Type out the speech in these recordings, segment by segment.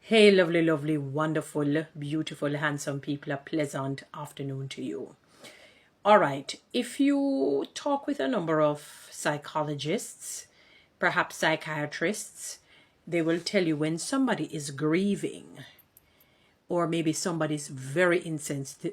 Hey, lovely, lovely, wonderful, beautiful, handsome people, a pleasant afternoon to you. All right, if you talk with a number of psychologists, perhaps psychiatrists, they will tell you when somebody is grieving, or maybe somebody's very incensed,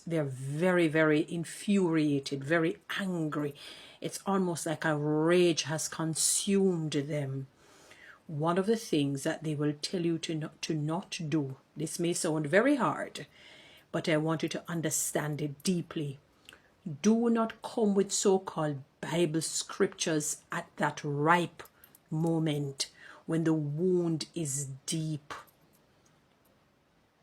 they're very, very infuriated, very angry. It's almost like a rage has consumed them. One of the things that they will tell you to not do, this may sound very hard, but I want you to understand it deeply. Do not come with so-called Bible scriptures at that ripe moment when the wound is deep.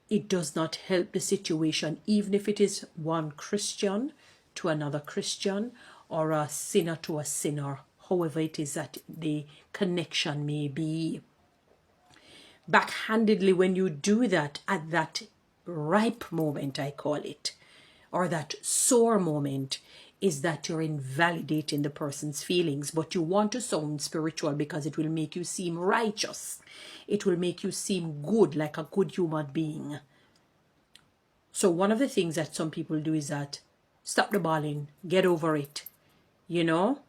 It does not help the situation, even if it is one Christian to another Christian or a sinner to a sinner, however it is that the connection may be. Backhandedly, when you do that at that ripe moment, I call it, or that sore moment, is that you're invalidating the person's feelings. But you want to sound spiritual because it will make you seem righteous. It will make you seem good, like a good human being. So one of the things that some people do is that stop the bawling, get over it. You know,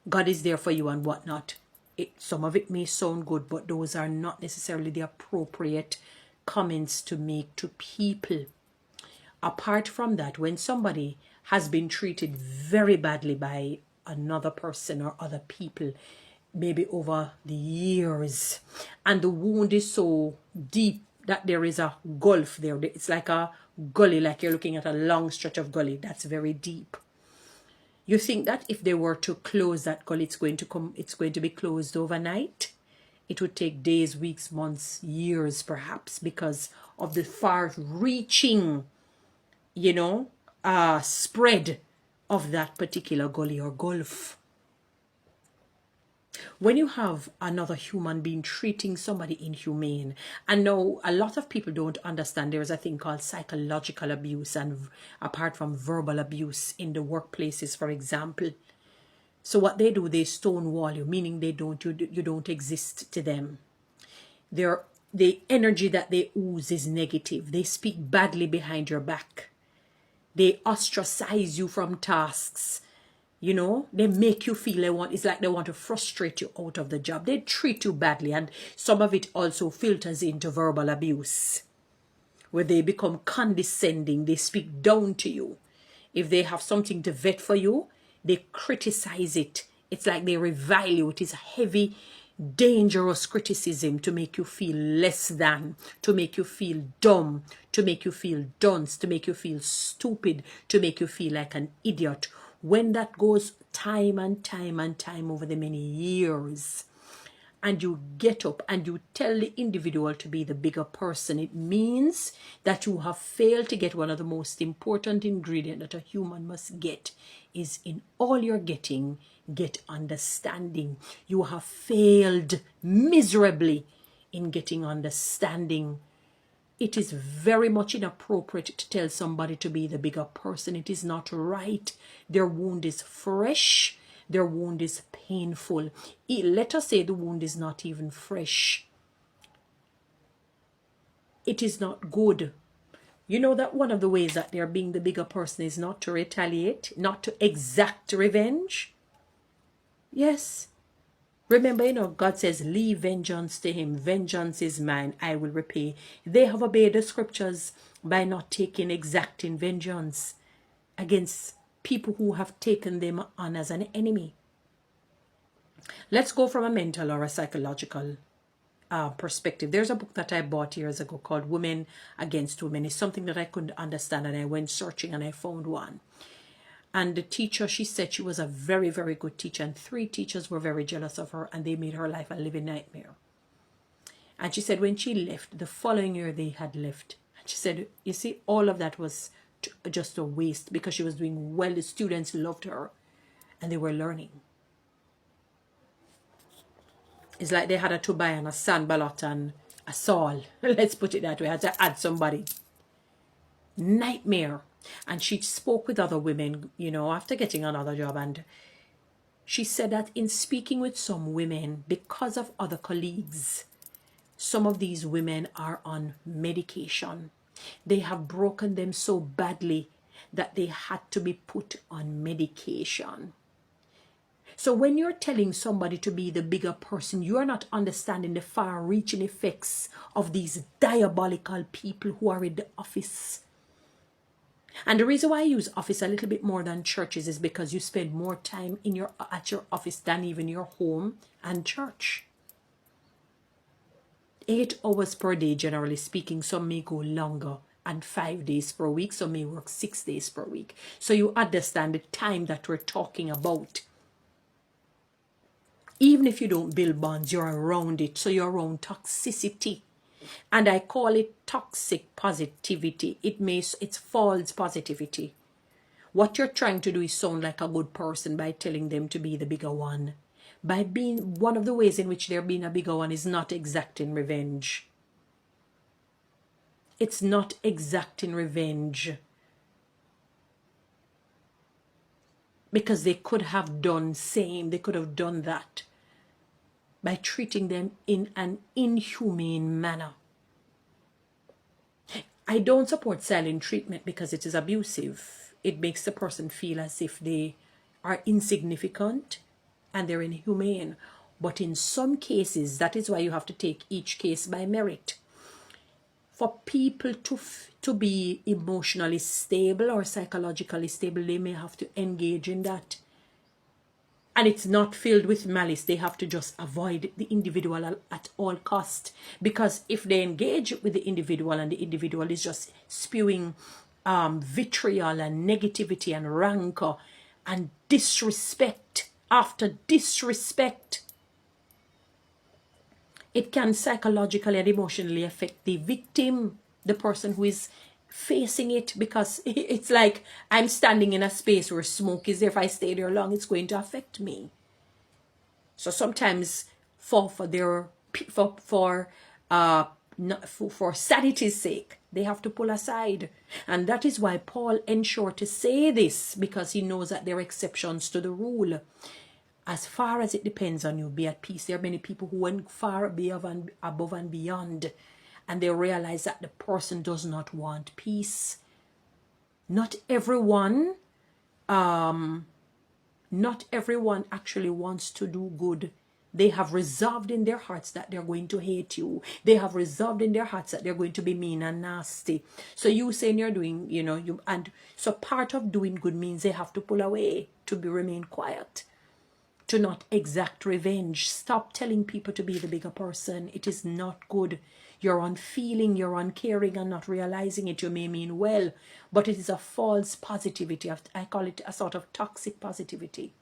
God is there for you and whatnot. Some of it may sound good, but those are not necessarily the appropriate comments to make to people. Apart from that, when somebody has been treated very badly by another person or other people, maybe over the years, and the wound is so deep that there is a gulf there. It's like a gully, like you're looking at a long stretch of gully that's very deep. You think that if they were to close that gully, it's going to be closed overnight? It would take days, weeks, months, years perhaps, because of the far-reaching, spread of that particular gully or gulf. When you have another human being treating somebody inhumane, and now a lot of people don't understand there's a thing called psychological abuse, and apart from verbal abuse in the workplaces, for example. So what they do, they stonewall you, meaning you don't exist to them. The energy that they ooze is negative. They speak badly behind your back. They ostracize you from tasks. They make you feel it's like they want to frustrate you out of the job. They treat you badly, and some of it also filters into verbal abuse, where they become condescending. They speak down to you. If they have something to vet for you, they criticize it. It's like they revile you. It is heavy, dangerous criticism to make you feel less than, to make you feel dumb, to make you feel dunce, to make you feel stupid, to make you feel like an idiot. When that goes time and time and time over the many years, and you get up and you tell the individual to be the bigger person, it means that you have failed to get one of the most important ingredients that a human must get, is in all you're getting, get understanding. You have failed miserably in getting understanding. It is very much inappropriate to tell somebody to be the bigger person. It is not right. Their wound is fresh. Their wound is painful. Let us say the wound is not even fresh. It is not good. You know that one of the ways that they're being the bigger person is not to retaliate, not to exact revenge. Yes. Remember, God says, leave vengeance to him. Vengeance is mine. I will repay. They have obeyed the scriptures by not exacting vengeance against people who have taken them on as an enemy. Let's go from a mental or a psychological perspective. There's a book that I bought years ago called Women Against Women. It's something that I couldn't understand, and I went searching and I found one. And the teacher, she said she was a very, very good teacher, and 3 teachers were very jealous of her, and they made her life a living nightmare. And she said when she left, the following year they had left. And she said, you see, all of that was just a waste, because she was doing well. The students loved her, and they were learning. It's like they had a Tobiah and a Sanballat and a Saul. Let's put it that way. I had to add somebody. Nightmare. And she spoke with other women, after getting another job. And she said that in speaking with some women, because of other colleagues, Some of these women are on medication. They have broken them so badly that they had to be put on medication. So when you're telling somebody to be the bigger person, you're not understanding the far-reaching effects of these diabolical people who are in the office. And the reason why I use office a little bit more than churches is because you spend more time at your office than even your home and church. 8 hours per day, generally speaking. Some may go longer, and 5 days per week. Some may work 6 days per week. So you understand the time that we're talking about. Even if you don't build bonds, you're around it. So you're around toxicity. And I call it toxic positivity. It's false positivity. What you're trying to do is sound like a good person by telling them to be the bigger one. By being one of the ways in which they're being a bigger one is not exacting revenge. It's not exacting revenge. Because they could have done same. They could have done that by treating them in an inhumane manner. I don't support silent treatment because it is abusive. It makes the person feel as if they are insignificant and they're inhumane. But in some cases, that is why you have to take each case by merit. For people to be emotionally stable or psychologically stable, they may have to engage in that. And it's not filled with malice. They have to just avoid the individual at all cost. Because if they engage with the individual and the individual is just spewing vitriol and negativity and rancor and disrespect after disrespect, it can psychologically and emotionally affect the victim, the person who is facing it, because it's like I'm standing in a space where smoke is there. If I stay there long, it's going to affect me. So sometimes for sanity's sake, they have to pull aside. And that is why Paul ensured to say this, because he knows that there are exceptions to the rule. As far as it depends on you, be at peace. There are many people who went far above and beyond, and they realize that the person does not want peace. Not everyone actually wants to do good. They have resolved in their hearts that they're going to hate you. They have resolved in their hearts that they're going to be mean and nasty. So you saying you're doing, and so part of doing good means they have to pull away, to remain quiet, to not exact revenge. Stop telling people to be the bigger person. It is not good. You're unfeeling, you're uncaring and not realizing it. You may mean well, but it is a false positivity. I call it a sort of toxic positivity.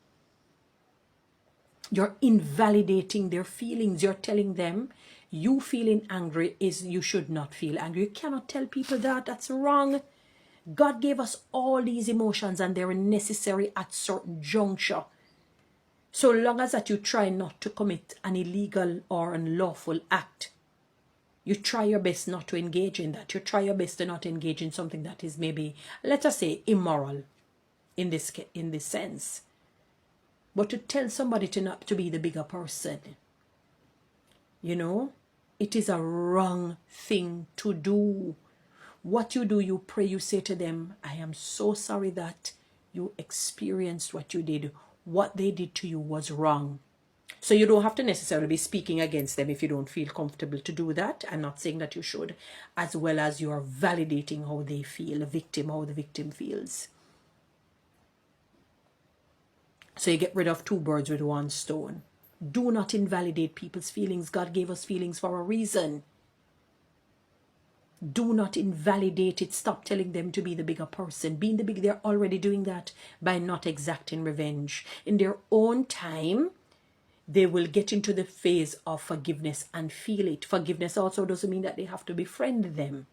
You're invalidating their feelings. You're telling them you feeling angry is you should not feel angry. You cannot tell people that. That's wrong. God gave us all these emotions and they're necessary at certain juncture. So long as that you try not to commit an illegal or unlawful act, you try your best not to engage in that. You try your best to not engage in something that is maybe, let us say, immoral in this sense. But to tell somebody to be the bigger person, it is a wrong thing to do. What you do, you pray, you say to them, I am so sorry that you experienced what you did. What they did to you was wrong. So you don't have to necessarily be speaking against them if you don't feel comfortable to do that. I'm not saying that you should, as well as you are validating how they feel, how the victim feels. So you get rid of 2 birds with 1 stone. Do not invalidate people's feelings. God gave us feelings for a reason. Do not invalidate it. Stop telling them to be the bigger person. They're already doing that by not exacting revenge. In their own time, they will get into the phase of forgiveness and feel it. Forgiveness also doesn't mean that they have to befriend them.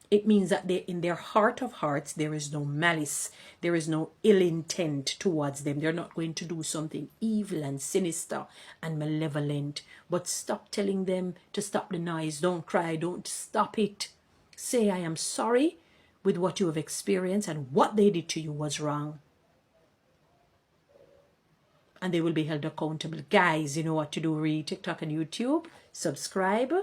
It means that in their heart of hearts, there is no malice. There is no ill intent towards them. They're not going to do something evil and sinister and malevolent. But stop telling them to stop the noise. Don't cry. Don't stop it. Say, I am sorry with what you have experienced, and what they did to you was wrong. And they will be held accountable. Guys, you know what to do. Read TikTok and YouTube. subscribe,